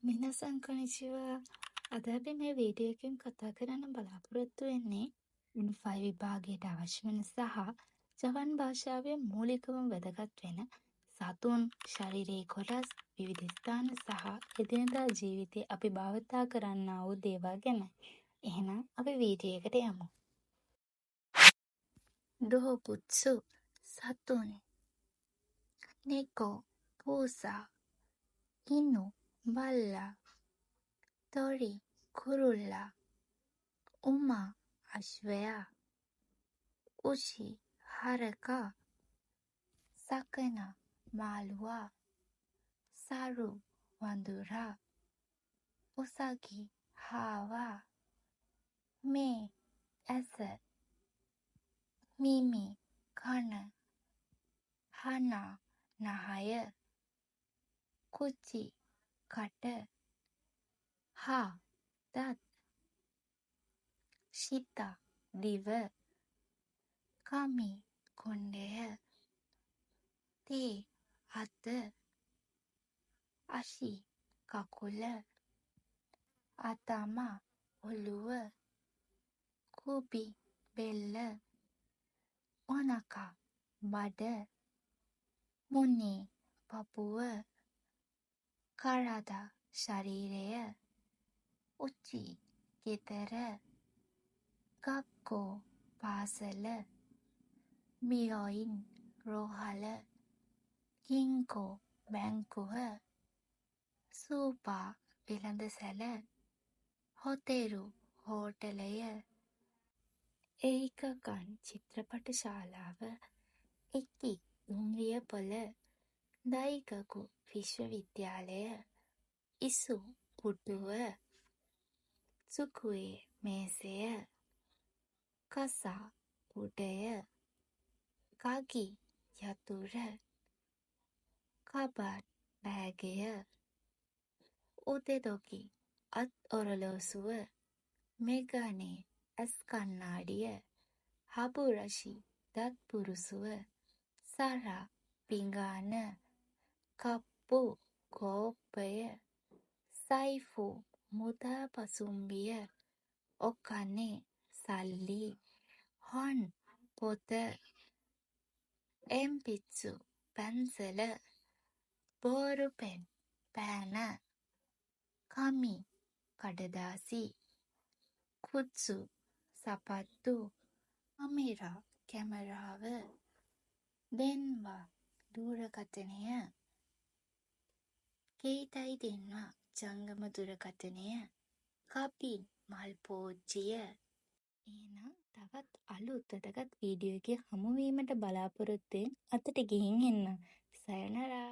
මිනසන් කොනිචිවා අද අපි මේ වීඩියෝ එකෙන් කතා කරන්න බලාපොරොත්තු වෙන්නේ යුනිෆයි විභාගයට අවශ්‍ය වෙන සහ ජවන් භාෂාවේ මූලිකවම වැදගත් වෙන සතුන් ශරීරයේ කොටස් විවිධ ස්ථාන සහ එදිනදා ජීවිතේ අපි භාවිතා කරන්නා වූ දේවල් ගැන. එහෙනම් අපි වීඩියෝ එකට යමු. දොහොපුත්සු සතුන් නෙකෝ පූසා ඉනු බල්ලා තොරි කුරුල්ලා උමා අශ්වයා උෂි හරකා සකන මාළුවා සරු වඳුරා උසගි හාවා මේ ඇස මිමි කන හනා නහය කුචි කට හා දත් ශිතා දිව කමි කොණ්ඩය තේ අත අශි කකුල අතම ඔළුව කුබි බෙල්ල ඔනකා බඩ මුනේ පපුව කරදා ශරීරය උච්චි ගෙදර ගක්කෝ පාසල මියොයින් රෝහල ගින්කෝ බැංකුව සූපා වෙළඳසැල හොතෙරු හෝටලය ඒකකන් චිත්‍රපට ශාලාව එක්කි දුම්රියපොළ දෛකකු විශ්වවිද්‍යාලය ඉසු පුටුව සුකුවේ මේසය කසා උඩය ගගි යතුර කබඩ් බෑගය උදෙදොකි අත් ඔරලෝසුව මෙගනේ ඇස් කණ්ණාඩිය හබුරශි දත් පුරුසුව සරා පිඟාන කප්පු කෝප්පය සයිෆු මුදා පසුම්බිය ඔකනේ සල්ලි හොන් පොත එම්පිත්සු පැන්සල බෝරු පෙන් පෑන කමි කඩදාසි කුත්සු සපත්තු අමිරා කැමරාව දෙන්වා දුරකථනය කේටයි දෙන්වා ජංගම දුරකථනය කපින් මල් පෝච්චිය. එහෙනම් තවත් අලුත් වැදගත් වීඩියෝ එකේ හමුවීමට බලාපොරොත්තු වෙන්න අතට ගිහින් එන්න. සයනරා.